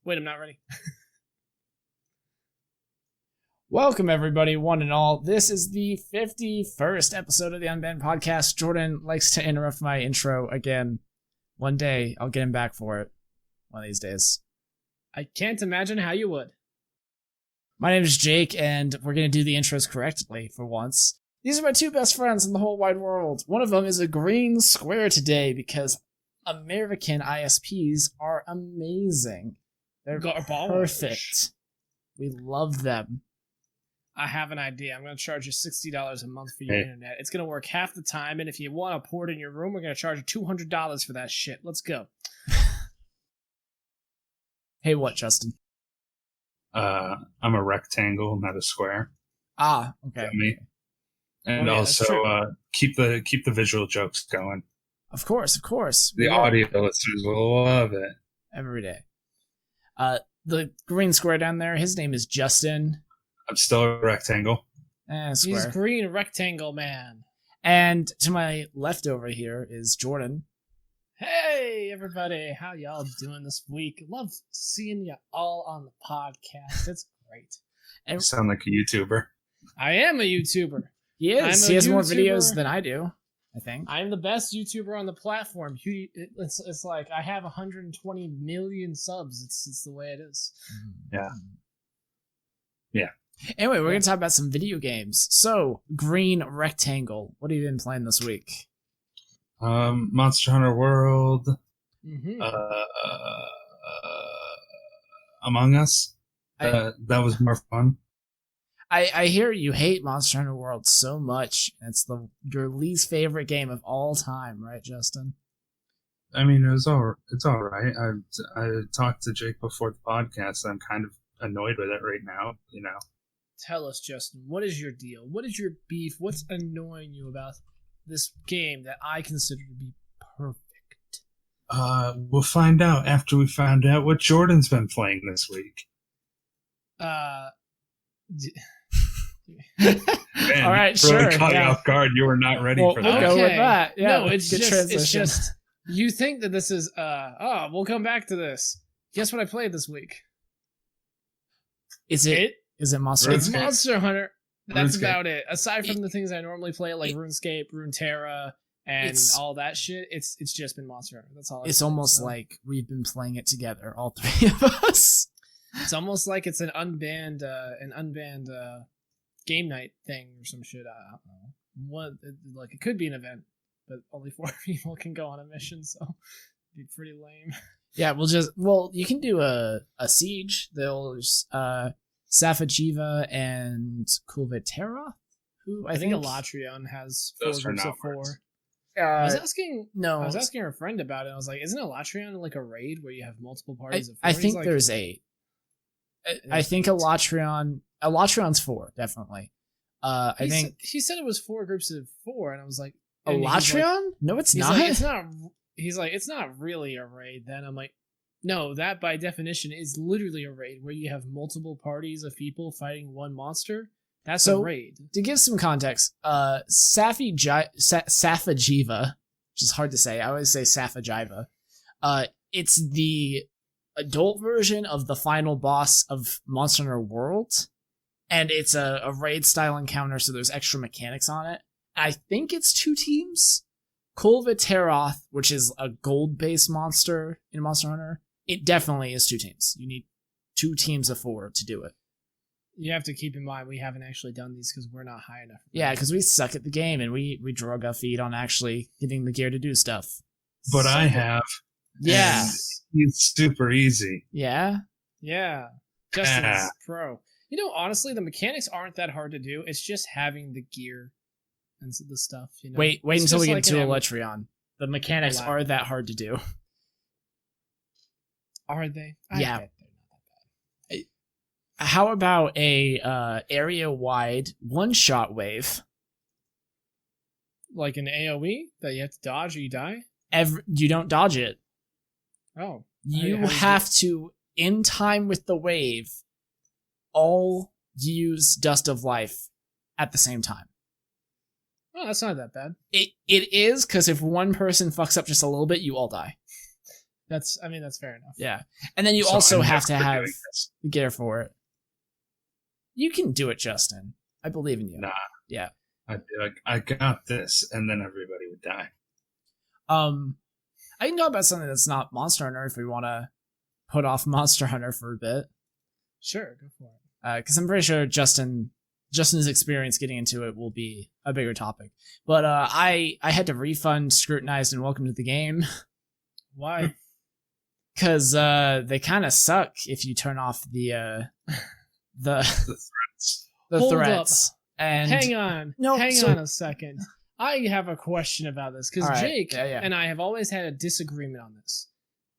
Wait, I'm not ready. Welcome, everybody, one and all. This is the 51st episode of the Unbanned podcast. Jordan likes to interrupt my intro again. One day, I'll get him back for it. One of these days. I can't imagine how you would. My name is Jake, and we're going to do the intros correctly for once. These are my two best friends in the whole wide world. One of them is a green square today because American ISPs are amazing. They're perfect. We love them. I have an idea. I'm going to charge you $60 a month for your internet. It's going to work half the time, and if you want to port in your room, we're going to charge you $200 for that shit. Let's go. Hey, what, Justin? I'm a rectangle, not a square. Ah, okay. Me. And also keep the visual jokes going. Of course. The audio listeners will love it. Every day. The green square down there, his name is Justin. I'm still a rectangle. Square. He's green rectangle man. And to my left over here is Jordan. Hey, everybody. How y'all doing this week? Love seeing you all on the podcast. It's great. You sound like a YouTuber. I am a YouTuber. He is. He has more videos than I do, I think. I'm the best YouTuber on the platform. It's like I have 120 million subs. It's the way it is. Yeah. Anyway, we're going to talk about some video games. So, green rectangle. What have you been playing this week? Monster Hunter World. Mm-hmm. Among Us. That was more fun. I hear you hate Monster Hunter World so much. It's your least favorite game of all time, right, Justin? I mean, it's all right. I talked to Jake before the podcast. I'm kind of annoyed with it right now, you know. Tell us, Justin, what is your deal? What is your beef? What's annoying you about this game that I consider to be perfect? We'll find out after we find out what Jordan's been playing this week. Man, all right, really sure. Caught you off guard. You were not ready for that. We'll go with that. Yeah, no, it's just you think that this is we'll come back to this. Guess what I played this week? Is it Monster Hunter? It's Monster Hunter. That's about it. Aside from the things I normally play, like RuneScape, Runeterra, and all that shit, it's just been Monster Hunter. That's all. It's almost like we've been playing it together, all three of us. It's almost like it's an unbanned game night thing or some shit. I don't know. What it could be an event, but only 4 people can go on a mission, so it'd be pretty lame. Yeah, you can do a siege. There's Safajiva and Kulvetera, who I think Elatrion has 4 groups of 4. I was asking a friend about it. I was like, isn't Elatrion like a raid where you have multiple parties of 4? I think there's 8. I think Elatrion's 4, definitely. I think he said it was 4 groups of 4, and I was like, Elatrion? No, it's not. Like, it's not. He's like, it's not really a raid. Then I'm like, no, that by definition is literally a raid where you have multiple parties of people fighting one monster. That's a raid. To give some context, Safajiva, which is hard to say. I always say Safajiva. It's the adult version of the final boss of Monster Hunter World, and it's a raid style encounter, so there's extra mechanics on it. I think it's 2 teams. Kulveteroth, which is a gold-based monster in Monster Hunter, it definitely is 2 teams. You need 2 teams of 4 to do it. You have to keep in mind we haven't actually done these because we're not high enough. Yeah, because we suck at the game and we drug our feet on actually getting the gear to do stuff. But I have. Yeah. It's super easy. Yeah? Yeah. Justin's pro. You know, honestly, the mechanics aren't that hard to do. It's just having the gear and the stuff, you know. Wait until we get to Elatrion. The mechanics are that hard to do. Are they? Yeah. I bet they're not that bad. How about a area-wide one-shot wave? Like an AoE that you have to dodge or you die? You don't dodge it. Oh. You have to, in time with the wave, all use Dust of Life at the same time. Oh, that's not that bad. It is, because if one person fucks up just a little bit, you all die. That's fair enough. Yeah. And then you So also I'm have to never have doing this. gear for it. You can do it, Justin. I believe in you. Nah. Yeah. I'd be like, I got this, and then everybody would die. I can talk about something that's not Monster Hunter if we want to put off Monster Hunter for a bit. Sure, go for it. Because I'm pretty sure Justin's experience getting into it will be a bigger topic. But I had to refund Scrutinized and Welcome to the Game. Why? Because they kind of suck if you turn off the threats. Hold threats. And hang on a second. I have a question about this because All right. Jake Yeah. and I have always had a disagreement on this.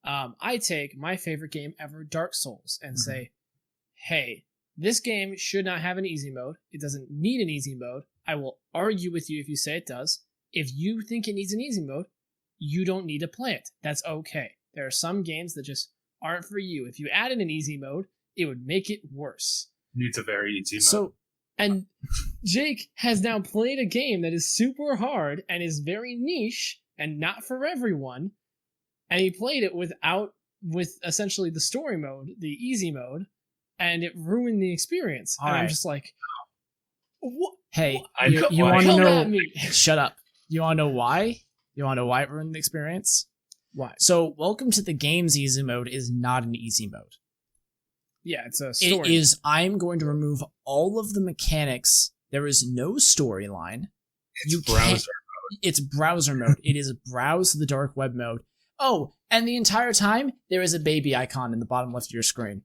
I take my favorite game ever, Dark Souls, and say, hey, this game should not have an easy mode. It doesn't need an easy mode. I will argue with you if you say it does. If you think it needs an easy mode, you don't need to play it. That's okay. There are some games that just aren't for you. If you added an easy mode, it would make it worse. Needs a very easy mode. so And Jake has now played a game that is super hard and is very niche and not for everyone. And he played it with essentially the story mode, the easy mode, and it ruined the experience. All and I'm right. just like, what? hey, I you, know you why. want to Come know? at me. Shut up. You want to know why? You want to know why it ruined the experience? Why? So, Welcome to the Game's easy mode is not an easy mode. Yeah, it's a story. It is, I'm going to remove all of the mechanics. There is no storyline. It's browser. It's browser mode. It is browse the dark web mode. Oh, and the entire time, there is a baby icon in the bottom left of your screen.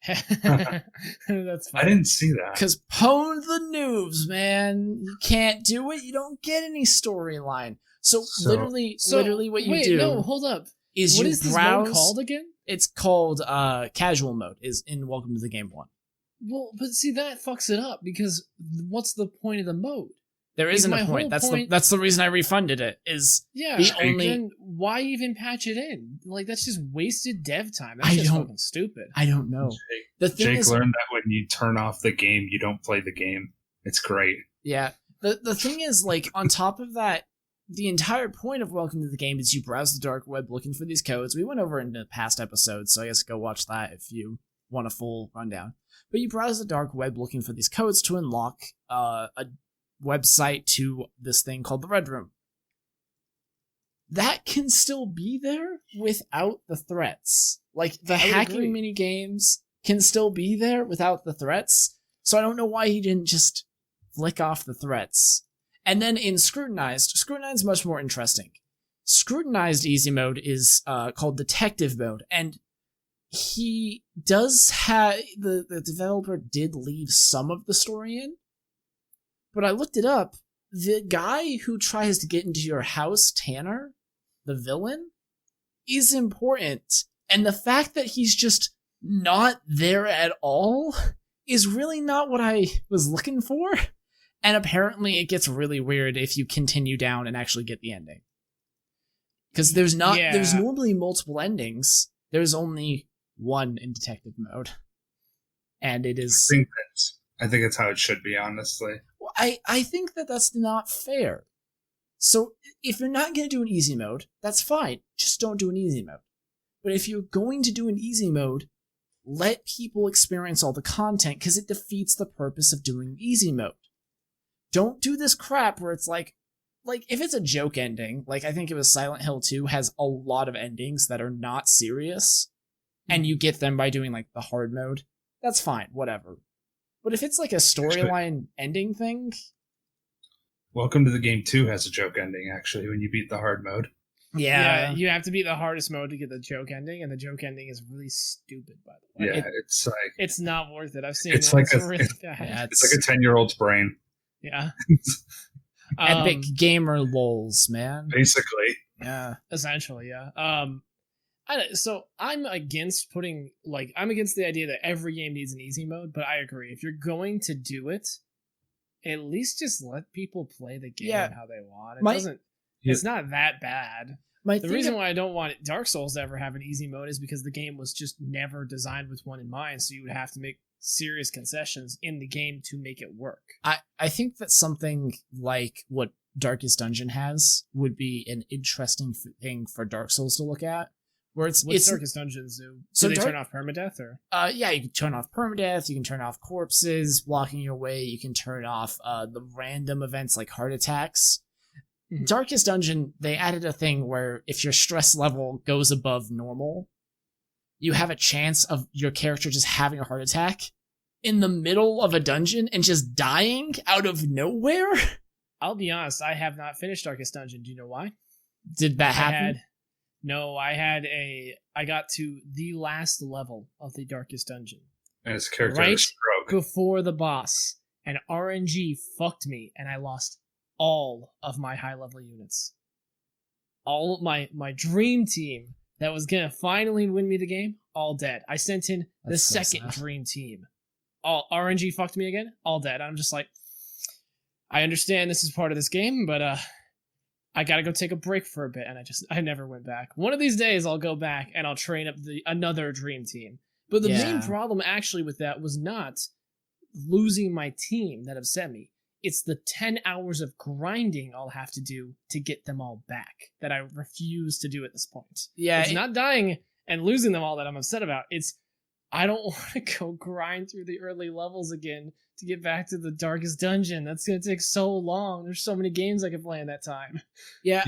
That's fine. I didn't see that. Because pwn the noobs, man. You can't do it. You don't get any storyline. So literally what you wait, do no, hold up. is What you is this browse. mode called again? It's called casual mode. Is in Welcome to the Game 1. Well, but see, that fucks it up because what's the point of the mode? There isn't my a whole point. That's point- that's the reason I refunded it. Is Yeah, The only- then why even patch it in? Like, that's just wasted dev time. That's I just don't- fucking stupid. I don't know. The thing Jake is, learned that when you turn off the game, you don't play the game. It's great. yeah. The thing is, like, on top of that, the entire point of Welcome to the Game is you browse the dark web looking for these codes. We went over it in the past episodes, so I guess go watch that if you want a full rundown. But you browse the dark web looking for these codes to unlock a website to this thing called the Red Room. That can still be there without the threats. Like, the I would hacking agree. mini games can still be there without the threats. So I don't know why he didn't just flick off the threats. And then in Scrutinized is much more interesting. Scrutinized easy mode is called Detective mode, and he does have the developer did leave some of the story in, but I looked it up. The guy who tries to get into your house, Tanner, the villain, is important, and the fact that he's just not there at all is really not what I was looking for. And apparently it gets really weird if you continue down and actually get the ending. Because there's normally multiple endings. There's only one in detective mode. And it is... I think it's how it should be, honestly. I think that that's not fair. So if you're not going to do an easy mode, that's fine. Just don't do an easy mode. But if you're going to do an easy mode, let people experience all the content, because it defeats the purpose of doing easy mode. Don't do this crap where it's like if it's a joke ending, like I think it was Silent Hill 2 has a lot of endings that are not serious, and you get them by doing like the hard mode, that's fine, whatever. But if it's like a storyline ending thing... Welcome to the Game 2 has a joke ending, actually, when you beat the hard mode. Yeah, you have to beat the hardest mode to get the joke ending, and the joke ending is really stupid, by the way. Yeah, it's like... It's not worth it. I've seen It's it. like It's really bad. Yeah, It's like a 10-year-old's brain, Yeah. epic gamer lols, man. basically. Yeah. Essentially, yeah. So I'm against I'm against the idea that every game needs an easy mode, but I agree. If you're going to do it, at least just let people play the game how they want. It's not that bad. The reason why I don't want Dark Souls to ever have an easy mode is because the game was just never designed with one in mind, so you would have to make serious concessions in the game to make it work. I think that something like what Darkest Dungeon has would be an interesting thing for Dark Souls to look at, Where What's it's Darkest Dungeons do? So Do they turn off permadeath or? Yeah, you can turn off permadeath, you can turn off corpses blocking your way, you can turn off the random events like heart attacks. Mhm. Darkest Dungeon, they added a thing where if your stress level goes above normal, you have a chance of your character just having a heart attack in the middle of a dungeon and just dying out of nowhere. I'll be honest, I have not finished Darkest Dungeon. Do you know why? Did that happen? I got to the last level of the Darkest Dungeon. And his character had a stroke. Before the boss, and RNG fucked me, and I lost all of my high level units. All of my dream team that was gonna finally win me the game, all dead. I sent in the second dream team. All RNG fucked me again, all dead. I'm just like, I understand this is part of this game, but I gotta go take a break for a bit, and I never went back. One of these days I'll go back and I'll train up another dream team. But the main problem actually with that was not losing my team that upset me. It's the 10 hours of grinding I'll have to do to get them all back that I refuse to do at this point. Yeah, it's not dying and losing them all that I'm upset about. It's I don't want to go grind through the early levels again to get back to the Darkest Dungeon. That's going to take so long. There's so many games I could play in that time. Yeah,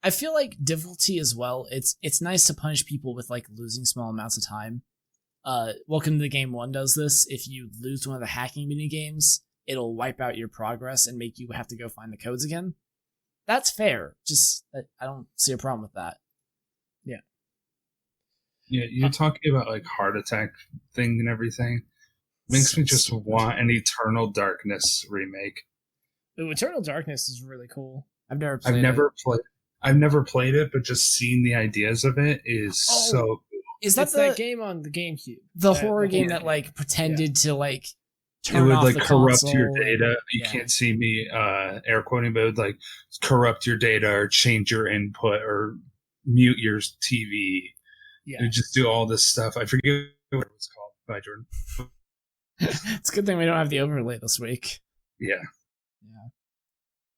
I feel like difficulty as well. It's nice to punish people with like losing small amounts of time. Welcome to the Game 1 does this. If you lose one of the hacking mini games, it'll wipe out your progress and make you have to go find the codes again. That's fair. Just I don't see a problem with that. Yeah. Yeah, you're talking about like heart attack thing and everything. Makes me just want an Eternal Darkness remake. Ooh, Eternal Darkness is really cool. I've never played it, but just seeing the ideas of it is so cool. Is that that game on the GameCube? The horror game that like pretended to like turn off the corrupt console your data. You can't see me air quoting, but it would like corrupt your data or change your input or mute your TV. Yeah. You just do all this stuff. I forget what it was called. By Jordan. It's a good thing we don't have the overlay this week. Yeah. Yeah.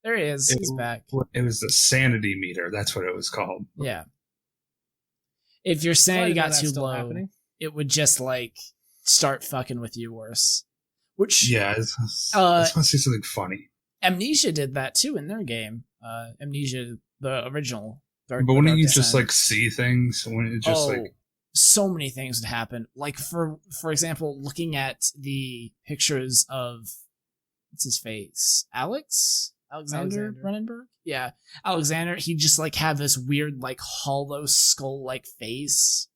There he is. He's back. It was the sanity meter. That's what it was called. Yeah. If your sanity got too low, happening? It would just like start fucking with you worse. Which I just want to see something funny. Amnesia did that too in their game. Amnesia, the original. But wouldn't you just like see things? When it just so many things would happen. Like for example, looking at the pictures of what's his face, Alexander Brennenberg. Yeah, Alexander. He just like had this weird like hollow skull like face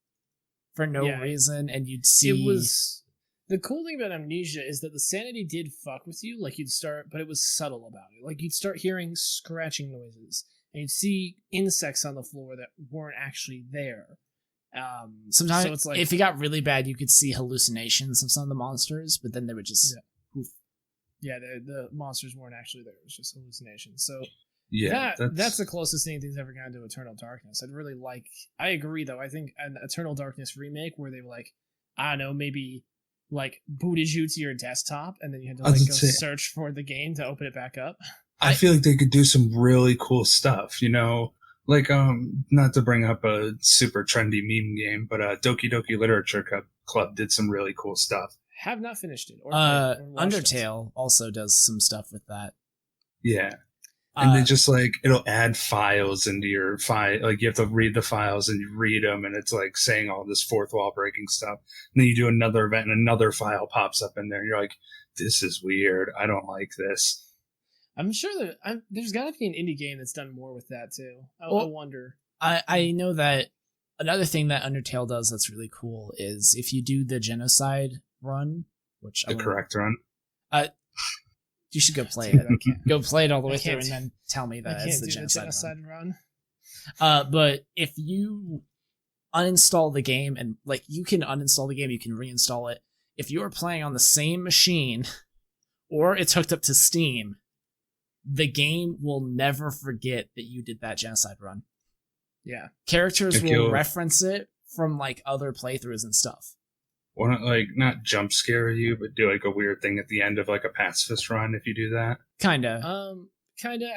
for no reason, and you'd see. It was the cool thing about Amnesia is that the sanity did fuck with you. Like you'd start, but it was subtle about it. Like you'd start hearing scratching noises. And you'd see insects on the floor that weren't actually there. Sometimes, so it's like, if it got really bad, you could see hallucinations of some of the monsters, but then they would just poof. Yeah, the monsters weren't actually there. It was just hallucinations. So that's the closest thing things ever gotten to Eternal Darkness. I agree, though. I think an Eternal Darkness remake where they were like, I don't know, maybe like booted you to your desktop and then you had to like go search for the game to open it back up. I feel like they could do some really cool stuff, like not to bring up a super trendy meme game, but Doki Doki Literature Club did some really cool stuff. Have not finished it. Or Undertale also does some stuff with that. Yeah. And they just like, it'll add files into your file. Like you have to read the files and you read them and it's like saying all this fourth wall breaking stuff. And then you do another event and another file pops up in there. And you're like, this is weird. I don't like this. I'm sure that there's got to be an indie game that's done more with that too. I wonder. I know that another thing that Undertale does that's really cool is if you do the genocide run, which correct run. You should go play it. Go play it all the way through and then tell me that it's the genocide run. But if you uninstall the game and like you can uninstall the game, you can reinstall it. If you are playing on the same machine or it's hooked up to Steam, the game will never forget that you did that genocide run. Yeah. Characters will reference it from like other playthroughs and stuff. Won't it like not jump scare you, but do like a weird thing at the end of like a pacifist run if you do that? Kinda.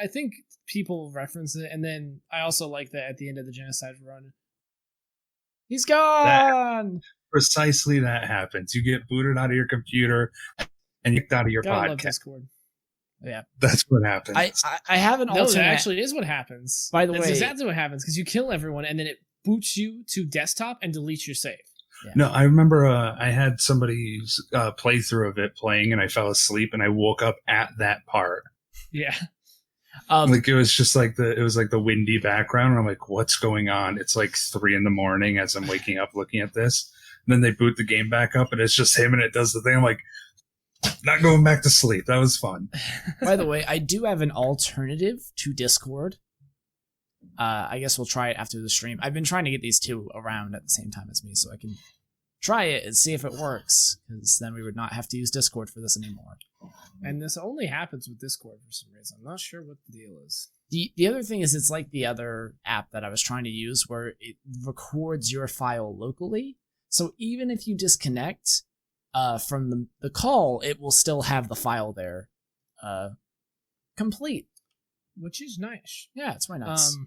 I think people reference it, and then I also like that at the end of the genocide run, He's gone. Precisely that happens. You get booted out of your computer and kicked out of your God, love podcast. Discord. Yeah, That's what happens. I have an alternate. No, that actually is what happens. By the That's way, exactly what happens because you kill everyone and then it boots you to desktop and deletes your save. Yeah. No, I remember I had somebody's playthrough of it playing, and I fell asleep, and I woke up at that part. Yeah. Like it was just like the windy background, and I'm like, "What's going on?" It's like 3 a.m. as I'm waking up, looking at this. And then they boot the game back up, and it's just him, and it does the thing. I'm like, not going back to sleep. That was fun. By the way, I do have an alternative to Discord. I guess we'll try it after the stream. I've been trying to get these two around at the same time as me so I can try it and see if it works, because then we would not have to use Discord for this anymore. And this only happens with Discord for some reason. I'm not sure what the deal is. The other thing is it's like the other app that I was trying to use where it records your file locally. So even if you disconnect from the call, it will still have the file there complete. Which is nice. Yeah, it's very nice.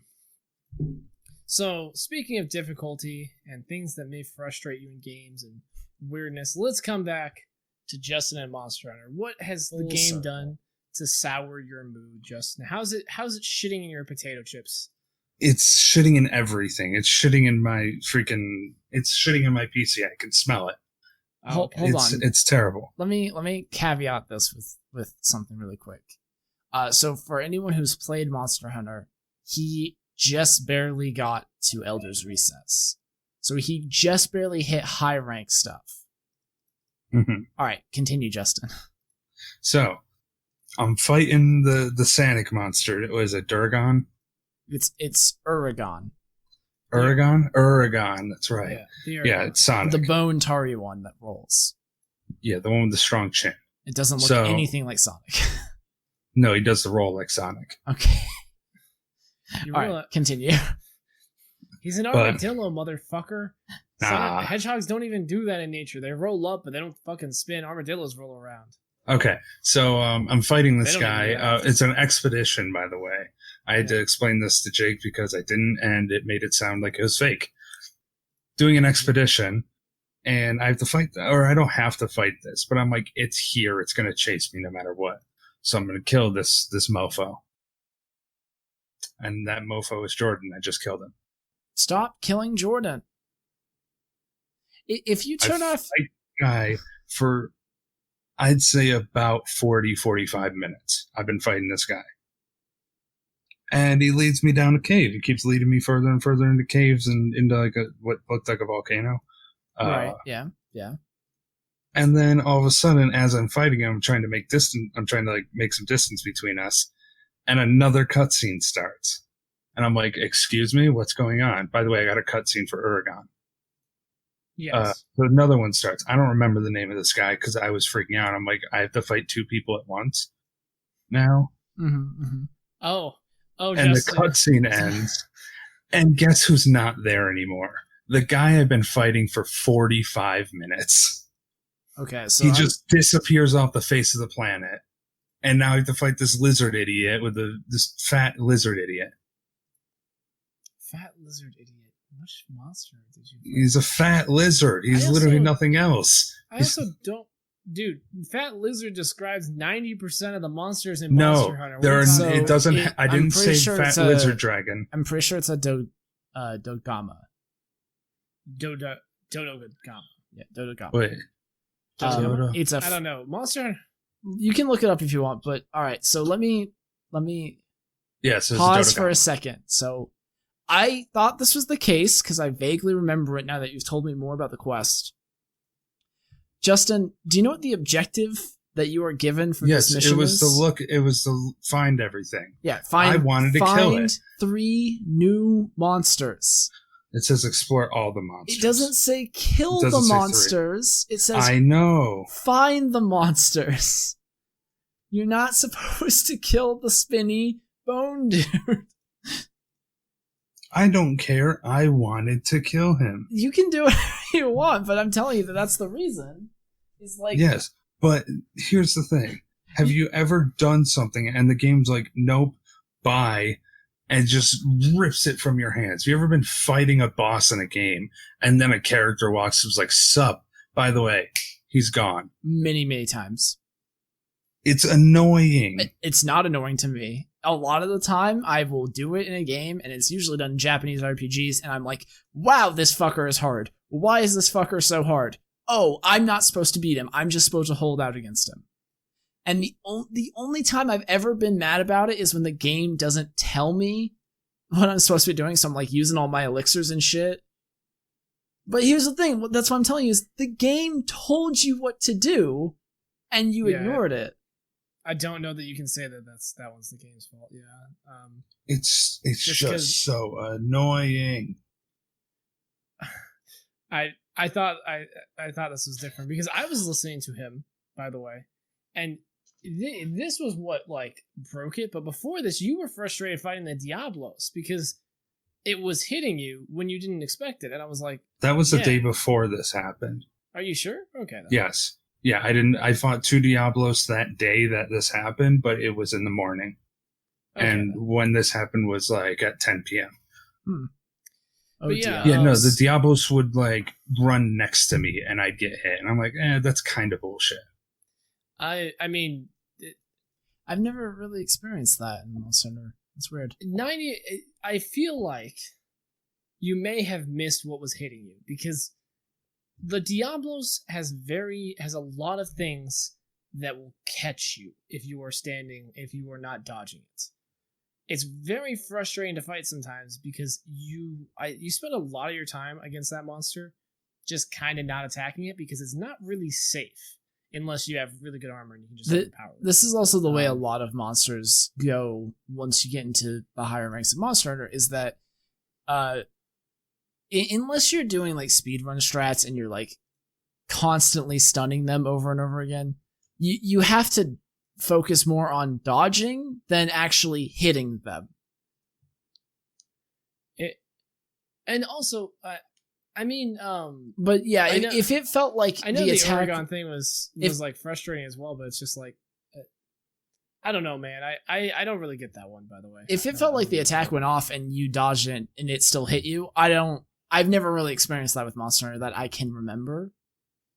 So, speaking of difficulty and things that may frustrate you in games and weirdness, let's come back to Justin and Monster Hunter. What has the game done to sour your mood, Justin? How's it shitting in your potato chips? It's shitting in everything. It's shitting in my PC. I can smell it. Hold on. It's terrible. Let me caveat this with something really quick. So for anyone who's played Monster Hunter, he just barely got to Elder's Recess. So he just barely hit high rank stuff. Mm-hmm. All right, continue, Justin. So I'm fighting the Sanic monster. Was it Durgon? It's Uragon. Uragon, that's right. Yeah, it's Sonic. The bone Tari one that rolls. Yeah, the one with the strong chin. It doesn't look anything like Sonic. No, he does the roll like Sonic. Okay. All right, continue. He's an armadillo, motherfucker. Nah. Hedgehogs don't even do that in nature. They roll up, but they don't fucking spin. Armadillos roll around. Okay, so I'm fighting this guy. It's an expedition, by the way. I had to explain this to Jake because I didn't, and it made it sound like it was fake. Doing an expedition, and I have to fight, or I don't have to fight this, but I'm like, it's here. It's going to chase me no matter what. So I'm going to kill this mofo. And that mofo is Jordan. I just killed him. Stop killing Jordan. If you turn off... I fight the guy for, I'd say, about 40-45 minutes. I've been fighting this guy. And he leads me down a cave. He keeps leading me further and further into caves and into like what looked like a volcano. Right, yeah. And then all of a sudden, as I'm fighting him, I'm trying to make make some distance between us. And another cutscene starts. And I'm like, excuse me, what's going on? By the way, I got a cutscene for Uragon. Yes. So another one starts. I don't remember the name of this guy because I was freaking out. I'm like, I have to fight 2 people at once now. Mm-hmm, mm-hmm. Oh, and Justin. The cutscene ends. And guess who's not there anymore? The guy I've been fighting for 45 minutes. Okay, so he just disappears off the face of the planet. And now I have to fight this lizard idiot with this fat lizard idiot. Fat lizard idiot. Which monster did you fight? He's a fat lizard. He's literally nothing else. I also don't... Dude, Fat Lizard describes 90% of the monsters in Monster Hunter. It doesn't... I didn't say Fat Lizard Dragon. I'm pretty sure it's a Dodogama. Dodogama. Yeah, Dodogama. Wait. It's a... I don't know. Monster Hunter... You can look it up if you want, but alright, so let me so pause for a second. So I thought this was the case, because I vaguely remember it now that you've told me more about the quest. Justin, do you know what the objective that you were given for this mission is? It was to find everything. Yeah, I wanted to kill it. 3 new monsters. It says explore all the monsters. It doesn't say kill the monsters. It says I know. Find the monsters. You're not supposed to kill the spinny bone dude. I don't care. I wanted to kill him. You can do whatever you want, but I'm telling you that's the reason. It's like... Yes, but here's the thing. Have you ever done something and the game's like, nope, bye, and just rips it from your hands. Have you ever been fighting a boss in a game and then a character walks and was like, sup, by the way, he's gone? Many times. It's annoying. It's not annoying to me. A lot of the time, I will do it in a game, and it's usually done in Japanese RPGs, and I'm like, wow, this fucker is hard. Why is this fucker so hard? Oh, I'm not supposed to beat him. I'm just supposed to hold out against him. And the only time I've ever been mad about it is when the game doesn't tell me what I'm supposed to be doing, so I'm like using all my elixirs and shit. But here's the thing, that's what I'm telling you, is the game told you what to do, and you ignored it. I don't know that you can say that that one's the game's fault. Yeah, it's just so annoying. I thought this was different because I was listening to him, by the way, and this was what like broke it. But before this, you were frustrated fighting the Diablos because it was hitting you when you didn't expect it, and I was like, that was the day before this happened. Are you sure? Okay. Then. Yes. Yeah, I fought 2 Diablos that day that this happened, but it was in the morning. Okay, and when this happened was like at 10 p.m. Oh, yeah. Yeah, no, the Diablos would like run next to me and I'd get hit. And I'm like, that's kind of bullshit. I mean... I've never really experienced that in Monster Hunter. That's weird. 90... I feel like you may have missed what was hitting you because... The Diablos has a lot of things that will catch you if you are not dodging it. It's very frustrating to fight sometimes because you spend a lot of your time against that monster just kind of not attacking it because it's not really safe unless you have really good armor and you can just overpower it. This is also the way a lot of monsters go once you get into the higher ranks of Monster Hunter is that unless you're doing like speedrun strats and you're like constantly stunning them over and over again, you have to focus more on dodging than actually hitting them. And also, but yeah, if it felt like I know the attack, Oregon thing was like frustrating as well, but it's just like I don't know, man. I don't really get that one, by the way. If it felt like the attack went off and you dodged it and it still hit you, I've never really experienced that with Monster Hunter that I can remember.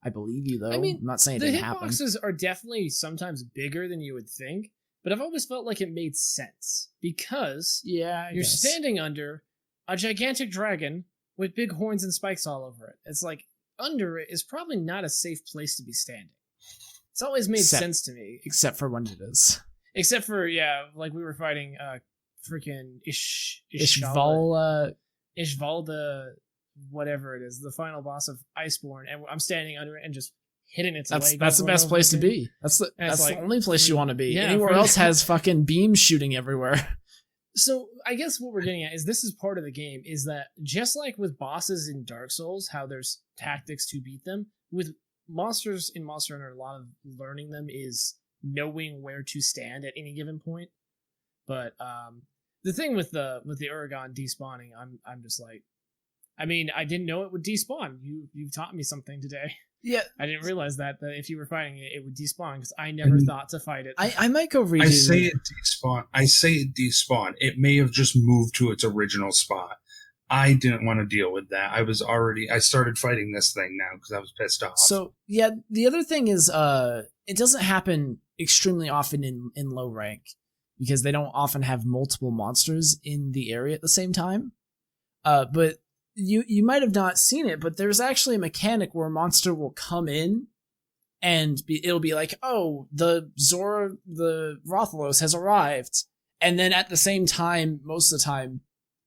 I believe you, though. I mean, I'm not saying it didn't happen. The hitboxes are definitely sometimes bigger than you would think, but I've always felt like it made sense because you're standing under a gigantic dragon with big horns and spikes all over it. It's like under it is probably not a safe place to be standing. It's always made sense to me. Except for when it is. Except for, like we were fighting freaking Ishvalda, whatever it is, the final boss of Iceborne, and I'm standing under it and just hitting its leg. That's the best place to be. That's the only place you want to be. Anywhere else has fucking beams shooting everywhere. So I guess what we're getting at is this is part of the game, is that just like with bosses in Dark Souls, how there's tactics to beat them, with monsters in Monster Hunter, a lot of learning them is knowing where to stand at any given point. But the thing with the Uragaan despawning, I'm just like, I mean, I didn't know it would despawn. You've taught me something today. Yeah, I didn't realize that if you were fighting it, it would despawn because I never thought to fight it. I might go redo. I say it despawn. It may have just moved to its original spot. I didn't want to deal with that. I started fighting this thing now because I was pissed off. So yeah, the other thing is, it doesn't happen extremely often in low rank because they don't often have multiple monsters in the area at the same time. But you might have not seen it, but there's actually a mechanic where a monster will come in and it'll be like, oh, the Rathalos has arrived. And then at the same time, most of the time,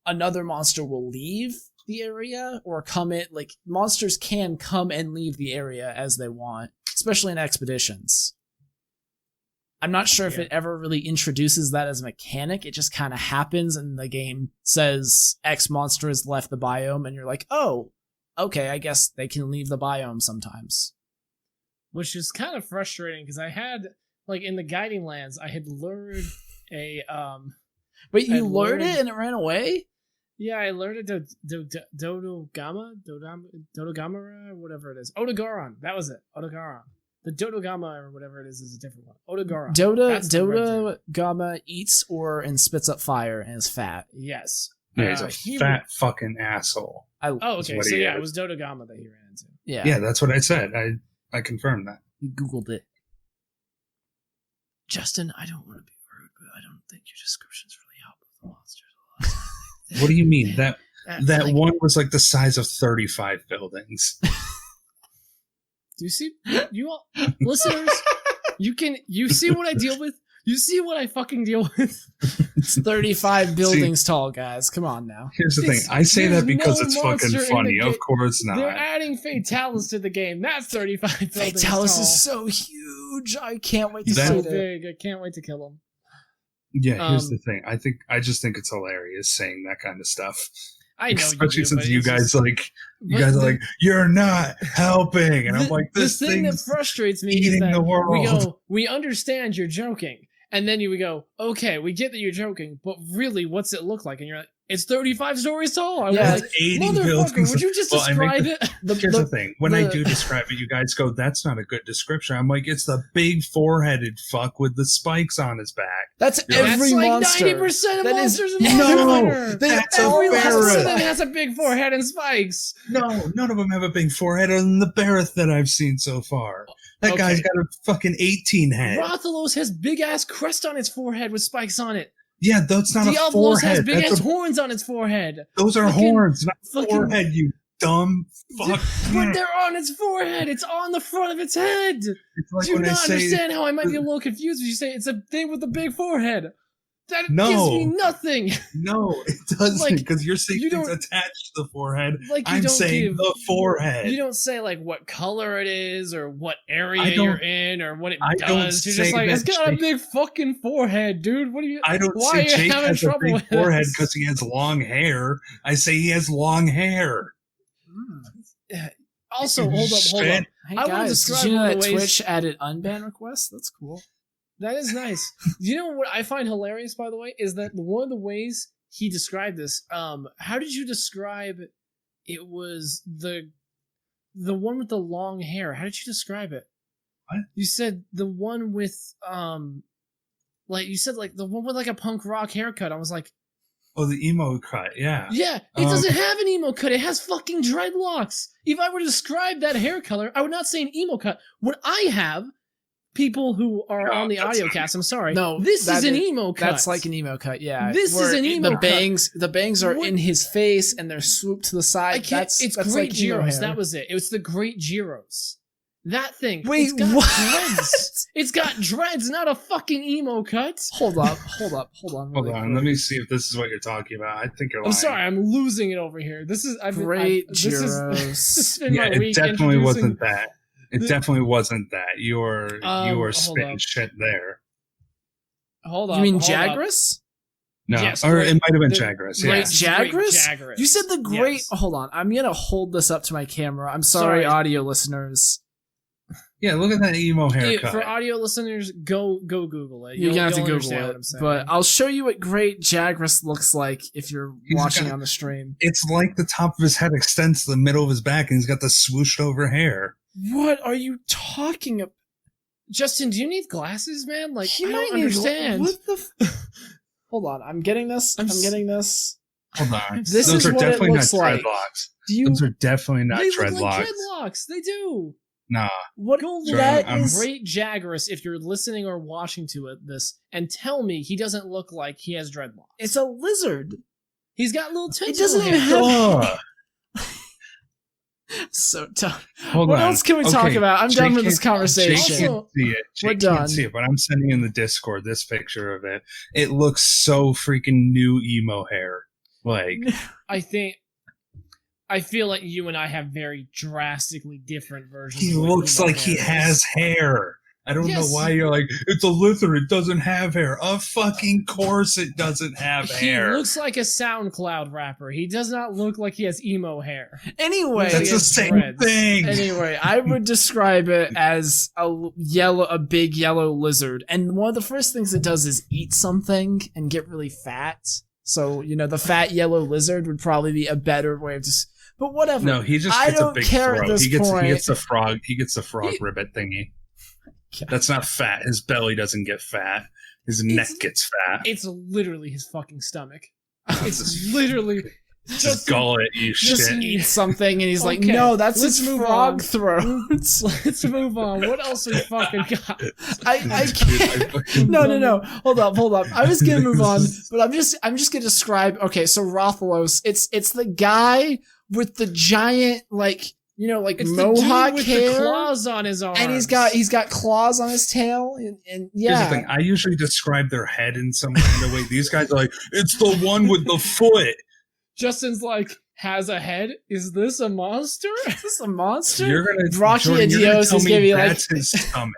another monster will leave the area or come in. Like, monsters can come and leave the area as they want, especially in expeditions. I'm not sure if it ever really introduces that as a mechanic. It just kind of happens and the game says X monster has left the biome and you're like, oh, okay, I guess they can leave the biome sometimes. Which is kind of frustrating because I had, like, in the Guiding Lands, I had lured a... Wait, you lured it and it ran away? Yeah, I lured it to Dodogamara, whatever it is. Odogaron, that was it, Odogaron. The Dodogama or whatever it is a different one. Odogara. Dodogama eats and spits up fire and is fat. Yes. Yeah, he's a fat fucking asshole. Okay. So yeah, it was Dodogama that he ran into. Yeah, that's what I said. I confirmed that. You Googled it. Justin, I don't want to be rude, but I don't think your descriptions really help with the monsters. What do you mean? That like, one was like the size of 35 buildings. Do you see? You all listeners, you see what I deal with? You see what I fucking deal with? It's 35 buildings tall, guys. Come on now. Here's the thing. I say that because it's fucking funny. Of course not. They're adding Fatalis to the game. That's 35 buildings Fatalis tall. is so huge. I can't wait to He's see so it. big. I can't wait to kill him. Yeah, here's the thing. I just think it's hilarious saying that kind of stuff. I know, especially since you guys are like, you're not helping, and I'm like, this thing that frustrates me is that we understand you're joking, and then we go, okay, we get that you're joking, but really, what's it look like? And you're like, it's 35 stories tall. I'm like, 80 buildings. Would you just describe it? Here's the thing. When I do describe it, you guys go, that's not a good description. I'm like, it's the big four-headed fuck with the spikes on his back. That's every monster. Like 90% of monsters in Monster Hunter. That's every last one of them has a big forehead and spikes. No, none of them have a big forehead other than the Barrett that I've seen so far. That guy's got a fucking 18 head. Rathalos has big-ass crest on its forehead with spikes on it. Yeah, that's not Diablos a forehead. has big-ass horns on its forehead. Those are horns, not forehead, you dumb fuck. But they're on its forehead. It's on the front of its head. It's like Do you not understand how I might be a little confused when you say it's a thing with a big forehead? That gives me nothing. No, it doesn't, because you're saying things attached to the forehead. I'm saying the forehead. You don't say like what color it is or what area you're in or what it does. You're just like, it's got a big fucking forehead, dude. What are you? I don't say Jake has a big forehead because he has long hair. I say he has long hair. Also, hold up. Hey guys, did you know that Twitch added unbanned requests? That's cool. That is nice. You know what I find hilarious, by the way, is that one of the ways he described this. How did you describe it? Was the one with the long hair? How did you describe it? What? You said the one with like you said like the one with like a punk rock haircut. I was like, oh, the emo cut, yeah. Yeah, it doesn't have an emo cut. It has fucking dreadlocks. If I were to describe that hair color, I would not say an emo cut. What I have. People who are on the audio cast, I'm sorry. No, this is an emo cut. That's like an emo cut, yeah. This is an emo cut. The bangs are in his face and they're swooped to the side. It's that's Great like Gyros. That was it. It was the Great Gyros. That thing. Wait, it's got what? dreads. It's got dreads, not a fucking emo cut. Hold on. Hold on. Let me see if this is what you're talking about. I think you're lying. I'm sorry. I'm losing it over here. This is Great Gyros. It definitely wasn't that. It definitely wasn't that. You were spitting shit there. Hold on. You mean Jagras? No, yes, or it might have been Jagras. Great Jagras? You said the great... Yes. Hold on. I'm going to hold this up to my camera. I'm sorry, audio listeners. Yeah, look at that emo haircut. For audio listeners, go Google it. You're going to have to Google it. But I'll show you what Great Jagras looks like if you're watching on the stream. It's like the top of his head extends to the middle of his back and he's got the swooshed over hair. What are you talking about? Justin, do you need glasses, man? Like, I don't understand. What the Hold on, I'm getting this. I'm getting this. Hold on. Those are definitely not dreadlocks. Those are definitely not dreadlocks. They look like dreadlocks. They do. Nah. Great Jagras, if you're listening or watching to this, and tell me he doesn't look like he has dreadlocks. It's a lizard. He's got little tentacles. It doesn't even have... So tough. What else can we talk about? I'm done with this conversation. Jake can't see it. Jake can't see it, but I'm sending in the Discord this picture of it. It looks so freaking new emo hair. Like, I feel like you and I have very drastically different versions. He looks like he has hair. I don't know why you're like, it's a lizard, it doesn't have hair. Of fucking course it doesn't have hair. He looks like a SoundCloud rapper. He does not look like he has emo hair. Anyway, that's the same thing. Anyway, I would describe it as a big yellow lizard. And one of the first things it does is eat something and get really fat. So, the fat yellow lizard would probably be a better way of just... But whatever. No, he just gets a big throat. He gets the frog ribbit thingy. That's not fat. His belly doesn't get fat. His neck gets fat. It's literally his fucking stomach. It's literally just gullet, you just shit. eat something, and he's like, no, that's his frog throat. Let's move on. What else we fucking got? I can't. No. Hold up. I was gonna move on, but I'm just gonna describe. Okay, so Rathalos, it's the guy with the giant it's mohawk with hair, the claws on his arms, and he's got claws on his tail, and yeah. Here's the thing. I usually describe their head in some kind of way. These guys are like, it's the one with the foot. Justin's like, has a head? Is this a monster? Is this a monster? You're gonna Rocky Dios is gonna be like, that's his stomach.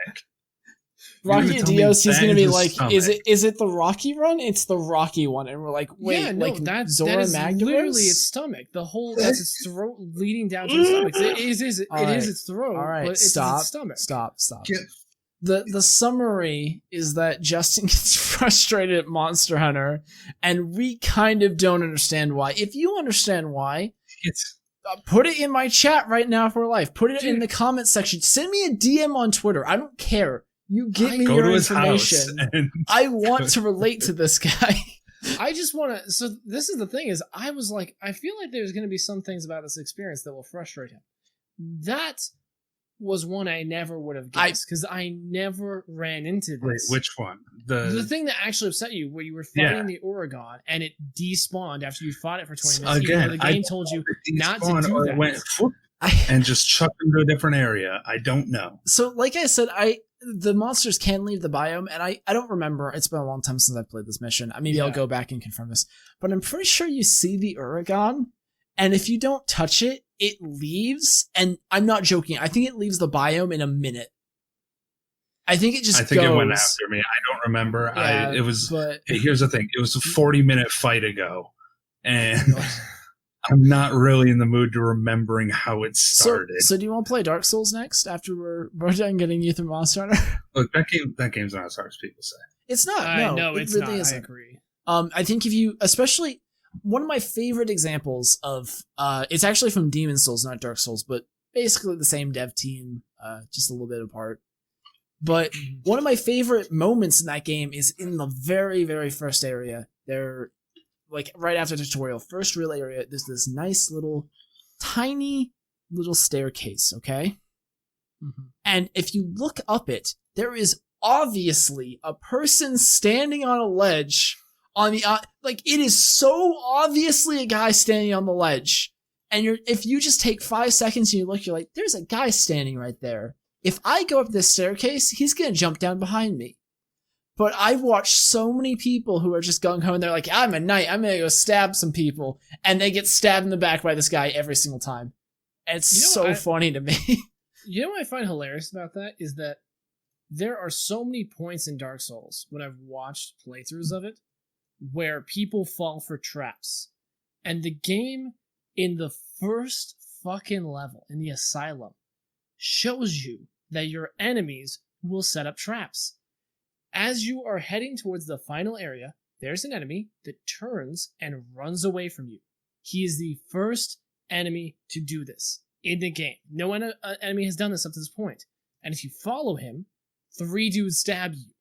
Rocky Dios, he's gonna be like, is it the Rocky run? It's the Rocky one, and we're like, wait, yeah, no, like that Zora is Magdaros? literally its stomach. The whole that's its throat leading down to its stomach. It is its throat. All right, but it's its stomach. Stop. The summary is that Justin gets frustrated at Monster Hunter, and we kind of don't understand why. If you understand why, put it in my chat right now for life. Put it in the comment section. Send me a DM on Twitter. I don't care. You give me your information. I want to relate to this guy. I just want to. So this is the thing: is I was like, I feel like there's going to be some things about this experience that will frustrate him. That was one I never would have guessed because I never ran into this. Wait, which one? The thing that actually upset you, where you were fighting the Oregon and it despawned after you fought it for 20 minutes. Again, the game told you not to do that. Went and just chucked them to a different area. I don't know. So, like I said, the monsters can leave the biome, and I don't remember. It's been a long time since I played this mission. Maybe I'll go back and confirm this, but I'm pretty sure you see the Oregon, and if you don't touch it, it leaves, and I'm not joking. I think it leaves the biome in a minute. I think it just I think goes. It went after me. I don't remember. Yeah, hey, here's the thing. It was a 40-minute fight ago, and I'm not really in the mood to remembering how it started. So do you want to play Dark Souls next after we're done getting you through Monster Hunter? Look, that game's not as hard as people say. It's not. No, it's really not. isn't. I agree. I think if you, especially one of my favorite examples of, it's actually from Demon Souls, not Dark Souls, but basically the same dev team, just a little bit apart. But one of my favorite moments in that game is in the very, very first area. They're like right after the tutorial, first real area. There's this nice little, tiny little staircase. Okay, and if you look up it, there is obviously a person standing on a ledge. On the it is so obviously a guy standing on the ledge, and if you just take 5 seconds and you look, you're like, there's a guy standing right there. If I go up this staircase, he's gonna jump down behind me. But I've watched so many people who are just gung ho and they're like, I'm a knight, I'm gonna go stab some people, and they get stabbed in the back by this guy every single time. And it's funny to me. You know what I find hilarious about that is that there are so many points in Dark Souls when I've watched playthroughs of it where people fall for traps. And the game, in the first fucking level, in the asylum, shows you that your enemies will set up traps. As you are heading towards the final area, there's an enemy that turns and runs away from you. He is the first enemy to do this in the game. No enemy has done this up to this point. And if you follow him, 3 dudes stab you.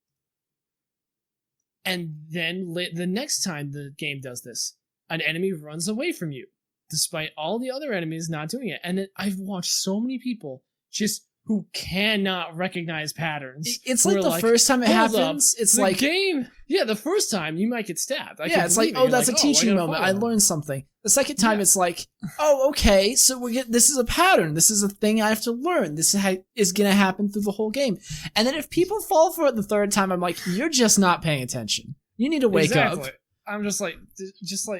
And then the next time the game does this, an enemy runs away from you, despite all the other enemies not doing it. And then I've watched so many people just who cannot recognize patterns. It's like the first time it happens, it's like game. Yeah, the first time you might get stabbed. It's like, oh, that's a teaching moment. I learned something. The second time, it's like, oh, okay, so this is a pattern. This is a thing I have to learn. This is going to happen through the whole game. And then if people fall for it the third time, I'm like, you're just not paying attention. You need to wake up. I'm just like.